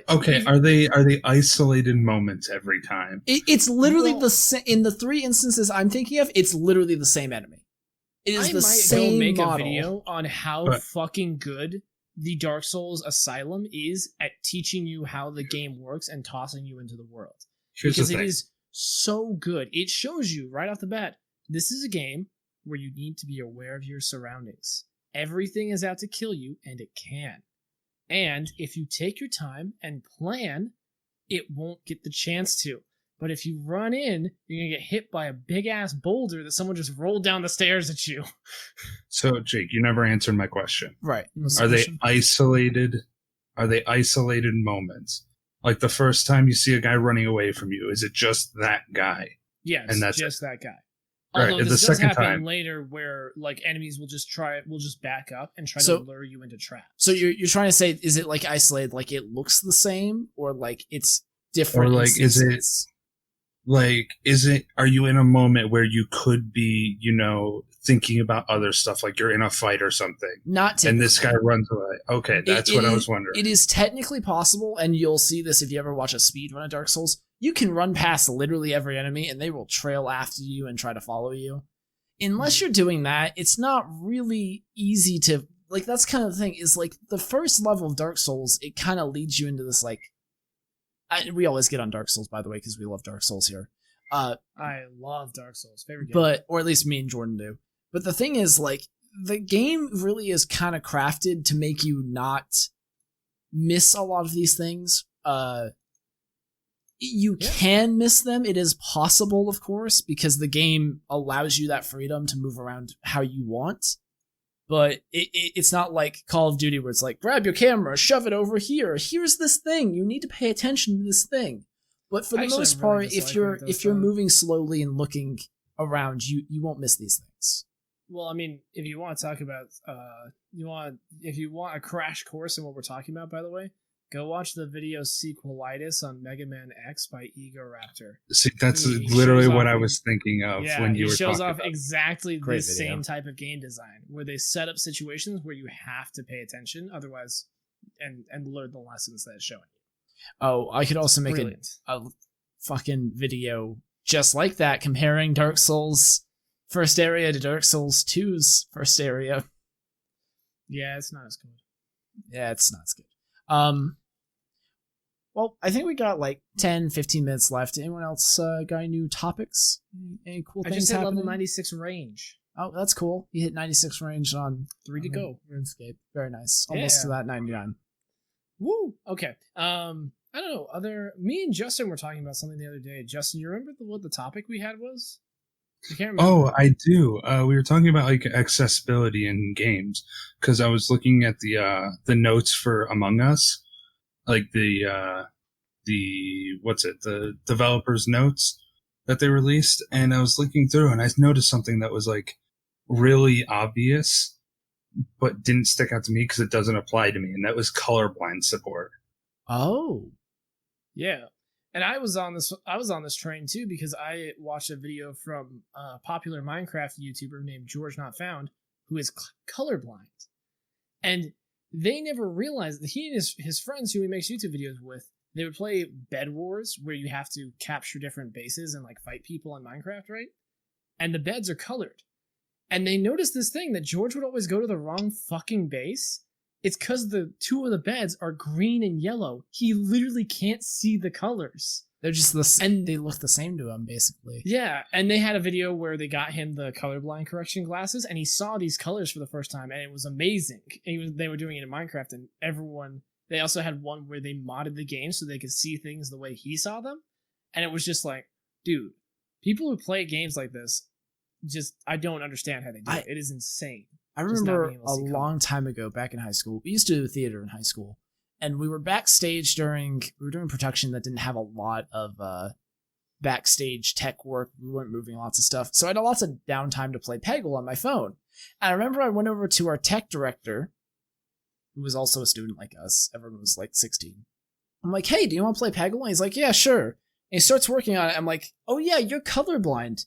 Okay, are they isolated moments every time? It's literally the same. In the 3 instances I'm thinking of, it's literally the same enemy. It is the same make model. a video on how fucking good the Dark Souls Asylum is at teaching you how the game works and tossing you into the world. Because it is so good. It shows you right off the bat, this is a game where you need to be aware of your surroundings. Everything is out to kill you, and it can. And if you take your time and plan, it won't get the chance to. But if you run in, you're gonna get hit by a big ass boulder that someone just rolled down the stairs at you. So, Jake, you never answered my question. Right. Are they isolated? Are they isolated moments? Like the first time you see a guy running away from you, is it just that guy? Yes, and that's just that guy. Right, Although the this does second happen time- later, where like enemies will just back up and try So- to lure you into traps. So you're trying to say, is it like isolated, like it looks the same, or like it's different? Or like, instances? are you in a moment where you could be, thinking about other stuff, like you're in a fight or something, Not typically. and this guy runs away? Okay, that's what I was wondering. It is technically possible, and you'll see this if you ever watch a speedrun of Dark Souls. You can run past literally every enemy, and they will trail after you and try to follow you. Unless you're doing that, it's not really easy to... Like, that's kind of the thing, is like, the first level of Dark Souls, it kind of leads you into this, like... we always get on Dark Souls, by the way, because we love Dark Souls here. I love Dark Souls. Favorite game. But, or at least me and Jordan do. But the thing is, like, the game really is kind of crafted to make you not miss a lot of these things. You can miss them. It is possible, of course, because the game allows you that freedom to move around how you want. But it's not like Call of Duty where it's like, grab your camera, shove it over here. Here's this thing. You need to pay attention to this thing. But for the most part, if you're moving slowly and looking around, you won't miss these things. Well, I mean, if you want to talk about, if you want a crash course in what we're talking about, by the way, go watch the video Sequelitis on Mega Man X by Ego Raptor. See, that's literally what I was thinking of when you were talking about. He shows off exactly the same type of game design, where they set up situations where you have to pay attention, otherwise, and learn the lessons that it's showing you. Oh, I could also make a fucking video just like that, comparing Dark Souls first area to Dark Souls 2's first area. Yeah, it's not as good. Yeah, it's not as good. Well, I think we got like 10, 15 minutes left. Anyone else got any new topics? Any cool things happening? I just hit level 96 range. Oh, that's cool. You hit 96 range on 3 to go. RuneScape. Very nice. Almost to that 99. Woo! Okay. I don't know. Me and Justin were talking about something the other day. Justin, you remember what the topic we had was? I can't remember. Oh, I do. We were talking about like accessibility in games because I was looking at the notes for Among Us, like the developers' notes that they released, and I was looking through and I noticed something that was like really obvious, but didn't stick out to me because it doesn't apply to me, and that was colorblind support. Oh, yeah. And I was on this train too because I watched a video from a popular Minecraft YouTuber named George Not Found, who is colorblind, and they never realized that he and his friends who he makes YouTube videos with, they would play Bed Wars where you have to capture different bases and like fight people in Minecraft, right? And the beds are colored, and they noticed this thing that George would always go to the wrong fucking base. It's because the two of the beds are green and yellow. He literally can't see the colors. They're just and they look the same to him, basically. Yeah, and they had a video where they got him the colorblind correction glasses, and he saw these colors for the first time, and it was amazing. They were doing it in Minecraft, and they also had one where they modded the game so they could see things the way he saw them, and it was just like, dude, people who play games like this, I don't understand how they do it. It is insane. I remember a long time ago, back in high school, we used to do theater in high school, and we were backstage we were doing production that didn't have a lot of backstage tech work. We weren't moving lots of stuff. So I had lots of downtime to play Peggle on my phone. And I remember I went over to our tech director, who was also a student like us. Everyone was like 16. I'm like, hey, do you want to play Peggle? And he's like, yeah, sure. And he starts working on it. I'm like, oh yeah, you're colorblind.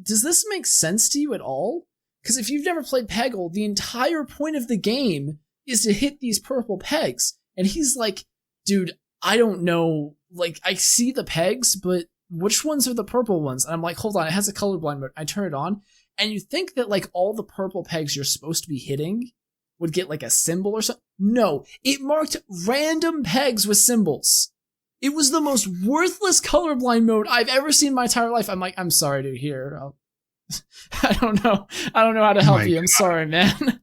Does this make sense to you at all? Because if you've never played Peggle, the entire point of the game is to hit these purple pegs. And he's like, dude, I don't know. Like, I see the pegs, but which ones are the purple ones? And I'm like, hold on, it has a colorblind mode. I turn it on, and you think that like all the purple pegs you're supposed to be hitting would get like a symbol or something. No, it marked random pegs with symbols. It was the most worthless colorblind mode I've ever seen in my entire life. I'm like, I'm sorry, dude. Here, I don't know how to help you. I'm sorry, man.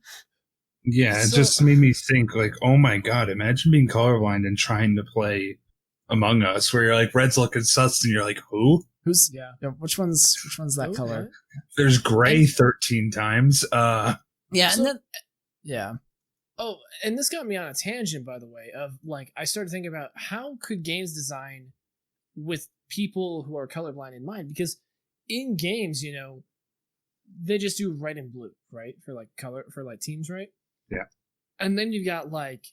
Yeah, it just made me think like, oh my god, imagine being colorblind and trying to play Among Us, where you're like, red's looking sus, and you're like, who? Who's which one's that color? What? There's gray 13 times. Yeah, So- and then yeah. Oh, and this got me on a tangent, by the way, of like I started thinking about how could games design with people who are colorblind in mind, because in games, you know, they just do red and blue, right? For like color, for like teams, right? Yeah. And then you've got like,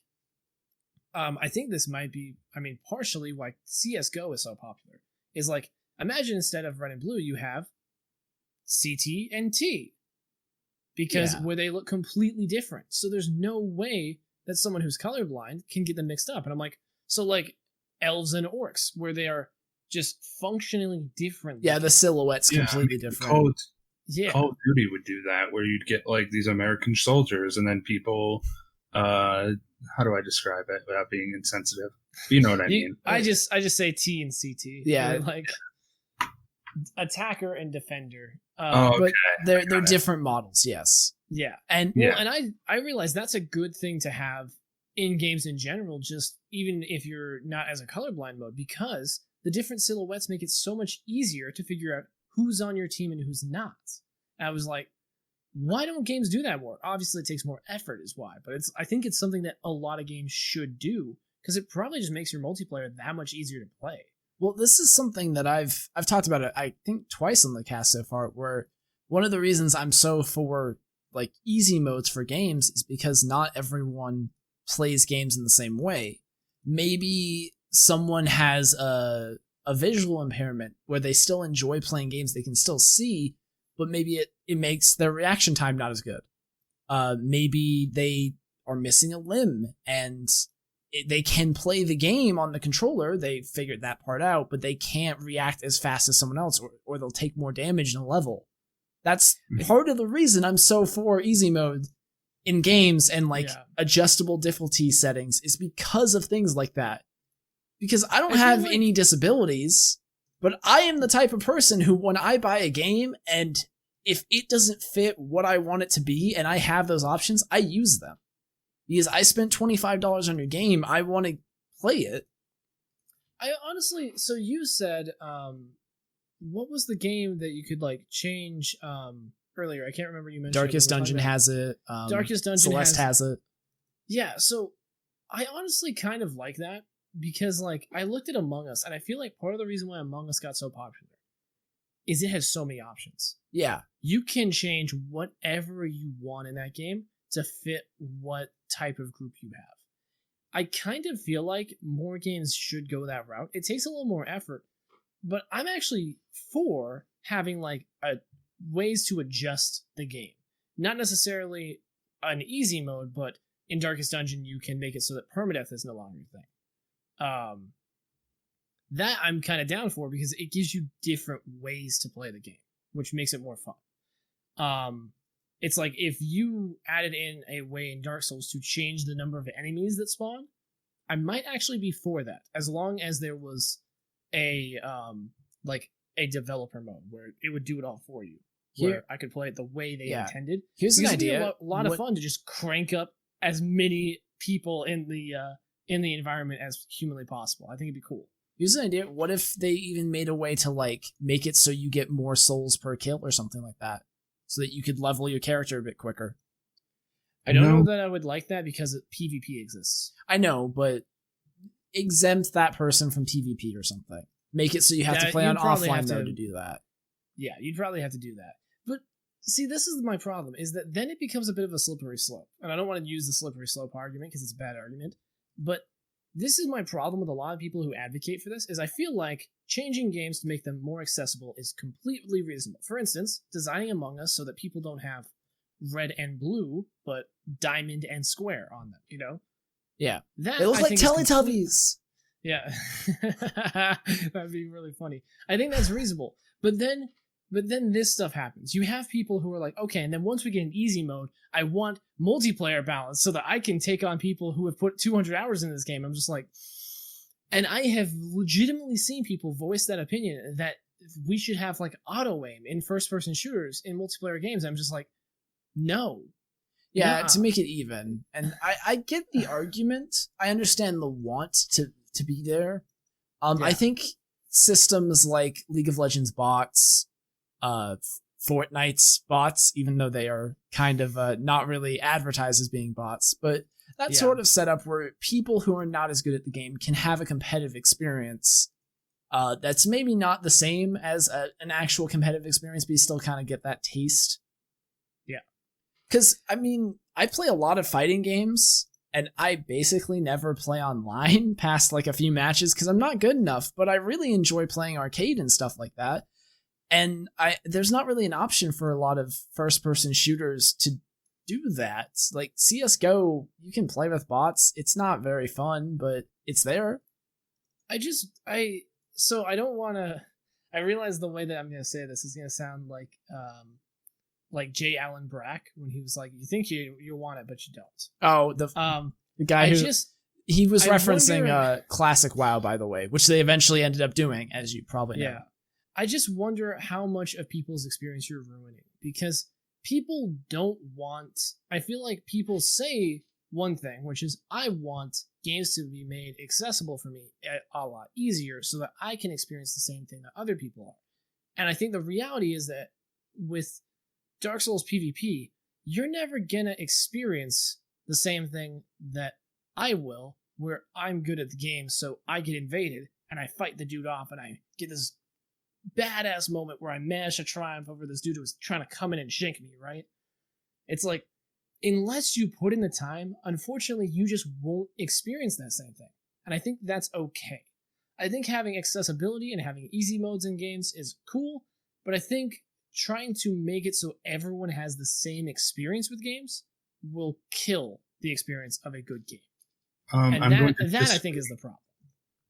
I think this might be, I mean, partially why CSGO is so popular is like, imagine instead of red and blue, you have CT and T, because where they look completely different. So there's no way that someone who's colorblind can get them mixed up. And I'm like, so like elves and orcs, where they are just functionally different. Yeah, the silhouette's completely different. Call of Duty would do that, where you'd get like these American soldiers, and then people. How do I describe it without being insensitive? You know what I mean. I just say T and CT. Yeah, they're like attacker and defender. But they're different models. Yes. Yeah, and I realize that's a good thing to have in games in general. Just even if you're not as a colorblind mode, because the different silhouettes make it so much easier to figure out who's on your team and who's not. And I was like, why don't games do that more? Obviously, it takes more effort, is why. But I think it's something that a lot of games should do, because it probably just makes your multiplayer that much easier to play. Well, this is something that I've talked about it, I think, twice on the cast so far, where one of the reasons I'm so for like easy modes for games is because not everyone plays games in the same way. Maybe someone has a visual impairment where they still enjoy playing games they can still see, but maybe it makes their reaction time not as good. Maybe they are missing a limb and they can play the game on the controller. They figured that part out, but they can't react as fast as someone else, or they'll take more damage in a level. That's part of the reason I'm so for easy mode in games and like adjustable difficulty settings, is because of things like that. Because I don't have any disabilities, but I am the type of person who, when I buy a game and if it doesn't fit what I want it to be and I have those options, I use them. Because I spent $25 on your game, I want to play it. I honestly, so you said, what was the game that you could like change earlier? I can't remember. You mentioned Darkest Dungeon has it. Darkest Dungeon Celeste has it. Yeah, so I honestly kind of like that, because like I looked at Among Us and I feel like part of the reason why Among Us got so popular is it has so many options. Yeah. You can change whatever you want in that game to fit what type of group you have. I kind of feel like more games should go that route. It takes a little more effort, but I'm actually for having like ways to adjust the game. Not necessarily an easy mode, but in Darkest Dungeon you can make it so that permadeath is no longer a thing. That I'm kind of down for, because it gives you different ways to play the game, which makes it more fun. It's like if you added in a way in Dark Souls to change the number of enemies that spawn, I might actually be for that, as long as there was a developer mode where it would do it all for you, where I could play it the way they intended. Here's an idea. It'd be a lot of fun to just crank up as many people in the environment as humanly possible. I think it'd be cool. Here's an idea. What if they even made a way to like make it so you get more souls per kill or something like that, so that you could level your character a bit quicker? I don't know that I would like that, because PvP exists. I know, but exempt that person from PvP or something. Make it so you have to play on offline mode to do that. Yeah, you'd probably have to do that. But see, this is my problem, is that then it becomes a bit of a slippery slope. And I don't want to use the slippery slope argument because it's a bad argument, but this is my problem with a lot of people who advocate for this, is I feel like changing games to make them more accessible is completely reasonable. For instance, designing Among Us so that people don't have red and blue, but diamond and square on them, you know? Yeah. That it looks like Teletubbies. Yeah. That'd be really funny. I think that's reasonable. But then this stuff happens. You have people who are like, okay, and then once we get in easy mode, I want multiplayer balance so that I can take on people who have put 200 hours in this game. I'm just like, and I have legitimately seen people voice that opinion that we should have like auto aim in first person shooters in multiplayer games. I'm just like, no. Yeah, to make it even. And I get the argument. I understand the want to be there, I think systems like League of Legends bots, Fortnite's bots, even though they are kind of not really advertised as being bots, but that sort of setup where people who are not as good at the game can have a competitive experience that's maybe not the same as an actual competitive experience, but you still kind of get that taste. Yeah. Because, I mean, I play a lot of fighting games, and I basically never play online past like a few matches because I'm not good enough, but I really enjoy playing arcade and stuff like that. And there's not really an option for a lot of first-person shooters to do that. Like CSGO, you can play with bots. It's not very fun, but it's there. So I don't want to. I realize the way that I'm going to say this is going to sound like J. Allen Brack when he was like, "You think you want it, but you don't." Oh, the guy he was referencing classic WoW, by the way, which they eventually ended up doing, as you probably know. Yeah. I just wonder how much of people's experience you're ruining, because people don't want. I feel like people say one thing, which is, I want games to be made accessible for me a lot easier so that I can experience the same thing that other people are. And I think the reality is that with Dark Souls PvP, you're never gonna experience the same thing that I will, where I'm good at the game, so I get invaded and I fight the dude off and I get this badass moment where I managed to triumph over this dude who was trying to come in and shank me, right? It's like, unless you put in the time, unfortunately, you just won't experience that same thing. And I think that's okay. I think having accessibility and having easy modes in games is cool, but I think trying to make it so everyone has the same experience with games will kill the experience of a good game. And that I think is the problem.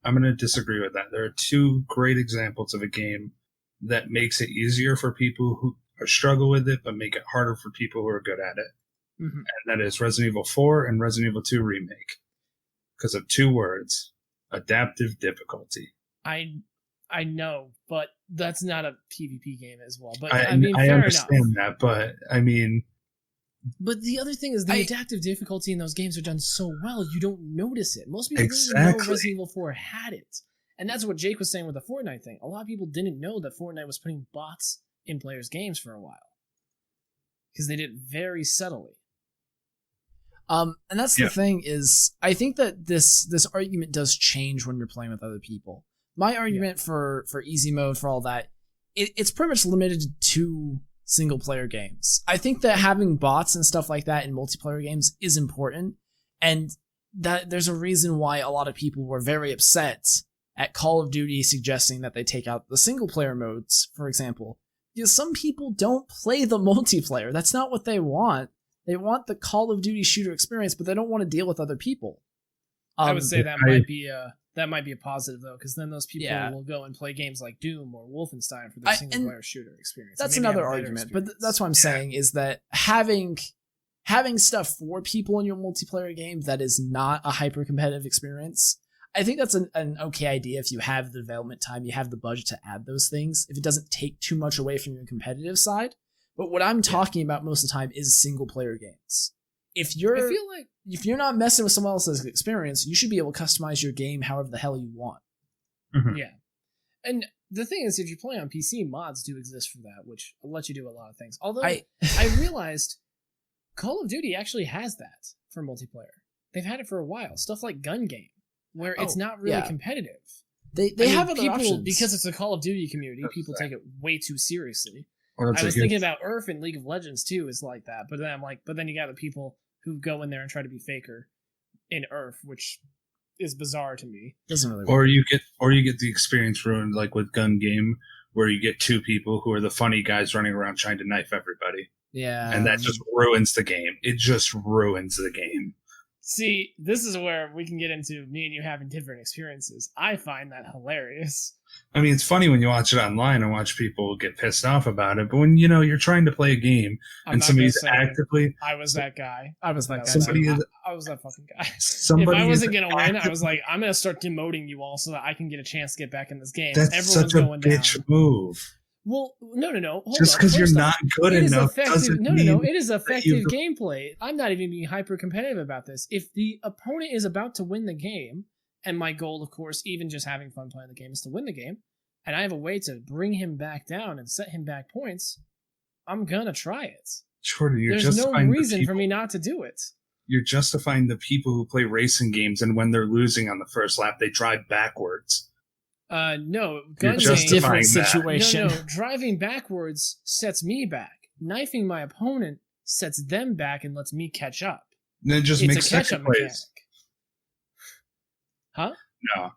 I'm going to disagree with that. There are two great examples of a game that makes it easier for people who struggle with it, but make it harder for people who are good at it. Mm-hmm. And that is Resident Evil 4 and Resident Evil 2 Remake. Because of two words: adaptive difficulty. I know, but that's not a PvP game as well. But I mean, fair understand enough. that, but I mean... But the other thing is the adaptive difficulty in those games are done so well, you don't notice it. Most people didn't even know Resident Evil 4 had it. And that's what Jake was saying with the Fortnite thing. A lot of people didn't know that Fortnite was putting bots in players' games for a while. Because they did it very subtly. And that's the thing is, I think that this argument does change when you're playing with other people. My argument for easy mode, for all that, it's pretty much limited to single-player games. I think that having bots and stuff like that in multiplayer games is important, and that there's a reason why a lot of people were very upset at Call of Duty suggesting that they take out the single-player modes, for example. Because some people don't play the multiplayer. That's not what they want. They want the Call of Duty shooter experience, but they don't want to deal with other people. I would say that might be a positive, though, because then those people will go and play games like Doom or Wolfenstein for their single-player shooter experience. That's another argument, but that's what I'm saying, is that having stuff for people in your multiplayer game that is not a hyper-competitive experience, I think that's an okay idea if you have the development time, you have the budget to add those things, if it doesn't take too much away from your competitive side. But what I'm talking about most of the time is single-player games. If you're not messing with someone else's experience, you should be able to customize your game however the hell you want. Mm-hmm. Yeah. And the thing is, if you play on PC, mods do exist for that, which will let you do a lot of things. Although I realized Call of Duty actually has that for multiplayer. They've had it for a while. Stuff like Gun Game, where it's not really competitive. They have other options. Because it's a Call of Duty community, people take it way too seriously. I was thinking about Earth and League of Legends too is like that, but then I'm like, but then you got the people who go in there and try to be faker in Earth, which is bizarre to me. Doesn't really work. Or you get the experience ruined, like with Gun Game, where you get two people who are the funny guys running around trying to knife everybody. Yeah, and that just ruins the game. It just ruins the game. See, this is where we can get into me and you having different experiences. I find that hilarious. I mean, it's funny when you watch it online and watch people get pissed off about it, but when, you're trying to play a game and somebody's actively... I was that guy. I was that guy. I was that fucking guy. If I wasn't going to win, I was like, I'm going to start demoting you all so that I can get a chance to get back in this game. That's Everyone's such a going bitch down. Move. Well, no. Just because you're not good enough doesn't mean... No. It is effective gameplay. I'm not even being hyper-competitive about this. If the opponent is about to win the game, and my goal, of course, even just having fun playing the game, is to win the game, and I have a way to bring him back down and set him back points, I'm gonna try it. Jordan, There's no reason for me not to do it. You're justifying the people who play racing games, and when they're losing on the first lap, they drive backwards. No, It's a different situation. No, driving backwards sets me back. Knifing my opponent sets them back and lets me catch up. Then just It's make a second catch-up place. mechanic. Huh? No.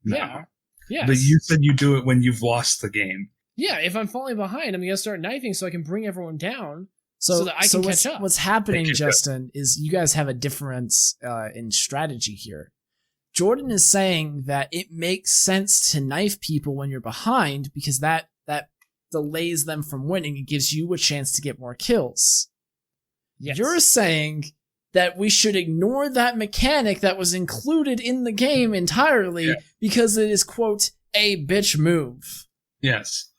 Yeah. Yes. But you said you do it when you've lost the game. Yeah, if I'm falling behind, I'm gonna start knifing so I can bring everyone down so that I can catch up. What's happening, Justin, is you guys have a difference in strategy here. Jordan is saying that it makes sense to knife people when you're behind because that delays them from winning and gives you a chance to get more kills. Yes. You're saying that we should ignore that mechanic that was included in the game entirely because it is, quote, a bitch move. Yes.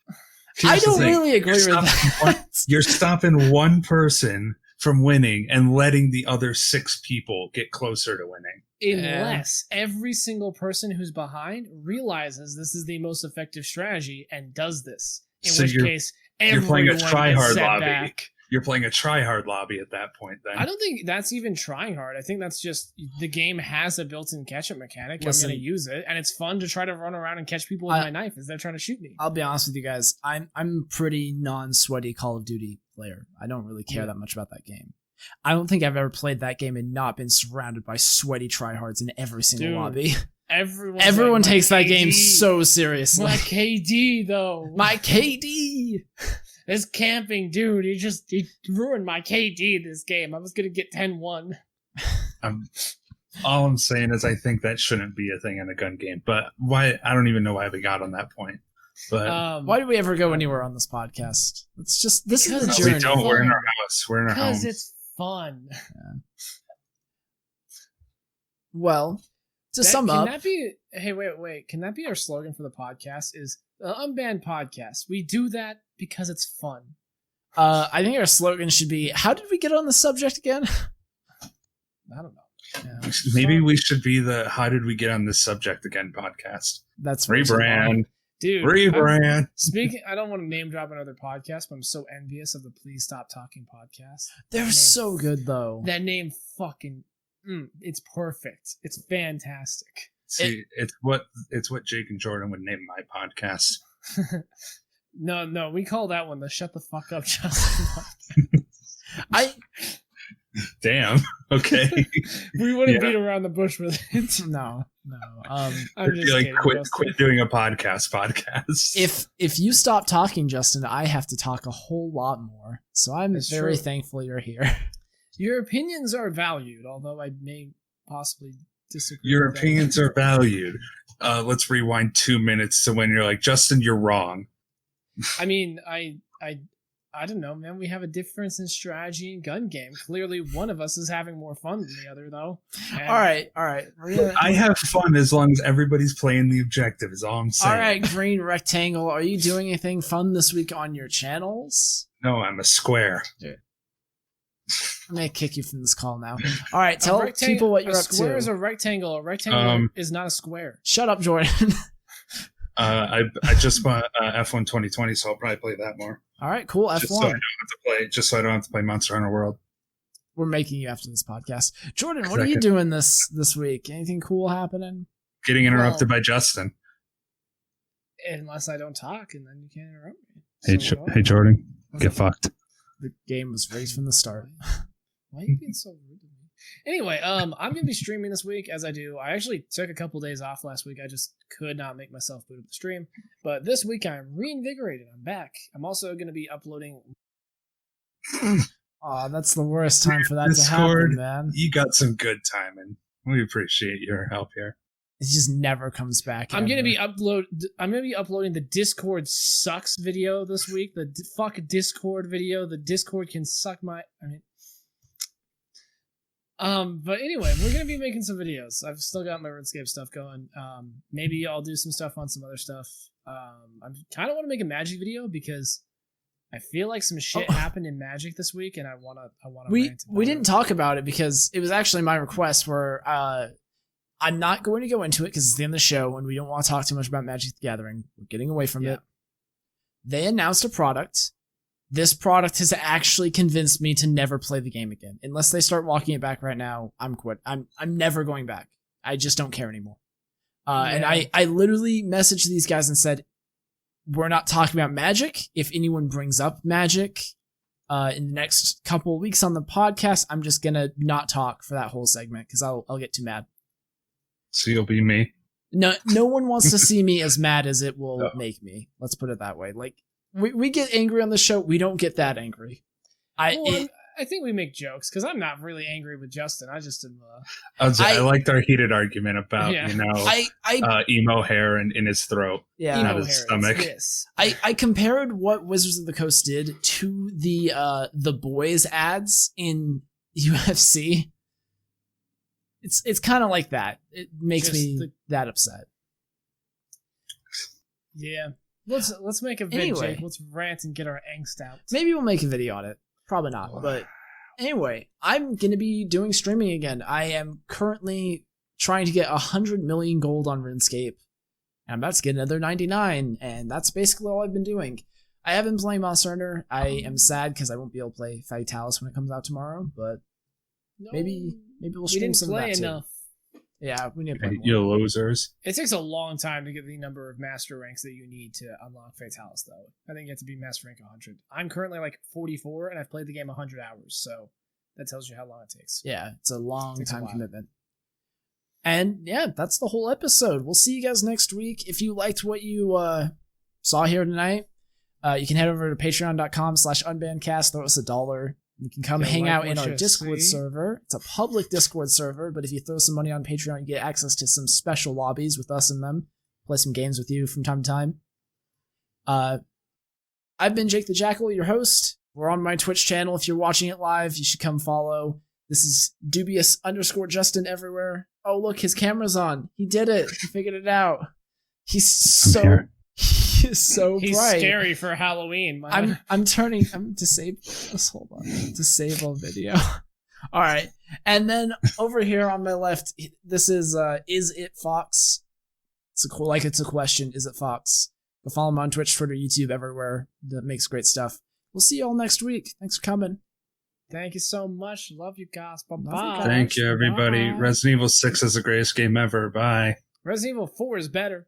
I don't really agree with that. You're stopping one person from winning and letting the other 6 people get closer to winning. Unless every single person who's behind realizes this is the most effective strategy and does this. In which case, you're playing a try-hard lobby. Back. You're playing a try-hard lobby at that point, then. I don't think that's even trying hard. I think that's just the game has a built-in catch-up mechanic. Listen, I'm going to use it, and it's fun to try to run around and catch people with my knife as they're trying to shoot me. I'll be honest with you guys. I'm pretty non-sweaty Call of Duty player. I don't really care that much about that game. I don't think I've ever played that game and not been surrounded by sweaty tryhards in every single lobby. Everyone takes that game so seriously. My KD, though. My KD! This camping dude, he ruined my KD this game. I was going to get 10-1. All I'm saying is I think that shouldn't be a thing in a gun game. But why? I don't even know why we got on that point. But why did we ever go anywhere on this podcast? It's just, this is a journey. We don't. We're in our house. We're in our home. Because it's fun. Yeah. Well, to sum up. Can that be... Hey, wait. Can that be our slogan for the podcast? Is the Unbanned Podcast. We do that because it's fun. I think our slogan should be, how did we get on the subject again? I don't know. Yeah. Maybe we should be the How Did We Get on This Subject Again podcast. That's rebrand. Dude, rebrand. Speaking, I don't want to name drop another podcast, but I'm so envious of the Please Stop Talking podcast. They're so good, though. That name fucking, it's perfect. It's fantastic. See, it's what Jake and Jordan would name my podcast. No, we call that one the Shut the Fuck Up Justin podcast. Damn. Okay. We wouldn't beat around the bush with it. No. I'm just like kidding, quit doing a podcast. If you stop talking, Justin, I have to talk a whole lot more. So I'm very thankful you're here. Your opinions are valued, although I may possibly disagree. Your opinions are valued. Let's rewind 2 minutes to when you're like, Justin, you're wrong. I mean, I don't know, man. We have a difference in strategy and gun game. Clearly, one of us is having more fun than the other, though. And all right. I have fun as long as everybody's playing the objective, is all I'm saying. All right, Green Rectangle. Are you doing anything fun this week on your channels? No, I'm a square. I'm going to kick you from this call now. All right, tell people what you're up to. A square is a rectangle. A rectangle is not a square. Shut up, Jordan. I just bought F1 2020, so I'll probably play that more. All right, cool. F1. Just so I don't have to play Monster Hunter World. We're making you after this podcast. Jordan, what are you doing this week? Anything cool happening? Getting interrupted by Justin. Unless I don't talk, and then you can't interrupt me. Hey, Jordan, get fucked. The game was raised from the start. Why are you being so rude to me? Anyway, I'm going to be streaming this week, as I do. I actually took a couple days off last week. I just could not make myself boot up the stream. But this week, I'm reinvigorated. I'm back. I'm also going to be uploading... Oh, that's the worst time for that to happen, man. You got some good timing. We appreciate your help here. It just never comes back. I'm going to be uploading the Discord sucks video this week. The fuck Discord video. The Discord can suck my... But anyway, we're going to be making some videos. I've still got my RuneScape stuff going. Maybe I'll do some stuff on some other stuff. I kind of want to make a Magic video because I feel like some shit happened in Magic this week, and I want to. We didn't talk about it because it was actually my request where I'm not going to go into it because it's the end of the show and we don't want to talk too much about Magic the Gathering. We're getting away from it. They announced a product. This product has actually convinced me to never play the game again. Unless they start walking it back right now, I'm quit. I'm never going back. I just don't care anymore. And I literally messaged these guys and said, we're not talking about Magic. If anyone brings up Magic in the next couple of weeks on the podcast, I'm just going to not talk for that whole segment because I'll get too mad. So you'll be me? No one wants to see me as mad as it will make me. Let's put it that way. Like, we get angry on the show. We don't get that angry. I think we make jokes because I'm not really angry with Justin. I just am. I liked our heated argument about emo hair in his throat, not his stomach. I compared what Wizards of the Coast did to the boys ads in UFC. It's kind of like that. It makes me that upset. Yeah. Let's make a video. Anyway, let's rant and get our angst out. Maybe we'll make a video on it. Probably not. But anyway, I'm going to be doing streaming again. I am currently trying to get 100 million gold on RuneScape. And I'm about to get another 99. And that's basically all I've been doing. I have been playing Monster Hunter. I am sad because I won't be able to play Fatalis when it comes out tomorrow. But maybe we'll stream some of that too. Yeah, we need to play more. You losers. It takes a long time to get the number of master ranks that you need to unlock Fatalis, though. I think you have to be master rank 100. I'm currently like 44, and I've played the game 100 hours, so that tells you how long it takes. Yeah, it's a long time commitment. And yeah, that's the whole episode. We'll see you guys next week. If you liked what you saw here tonight, you can head over to patreon.com/unbannedcast. Throw us $1. You can come hang out in our Discord server. It's a public Discord server, but if you throw some money on Patreon, you get access to some special lobbies with us in them. Play some games with you from time to time. I've been Jake the Jackal, your host. We're on my Twitch channel. If you're watching it live, you should come follow. This is dubious_Justin everywhere. Oh, look, his camera's on. He did it. He figured it out. He's so bright. He's scary for Halloween. I'm disable this. Hold on. Disable video. All right. And then over here on my left, this is It Fox? It's a question. Is it Fox? Go follow him on Twitch, Twitter, YouTube, everywhere. That makes great stuff. We'll see you all next week. Thanks for coming. Thank you so much. Love you guys. Bye-bye. Thank you, everybody. Bye. Resident Evil 6 is the greatest game ever. Bye. Resident Evil 4 is better.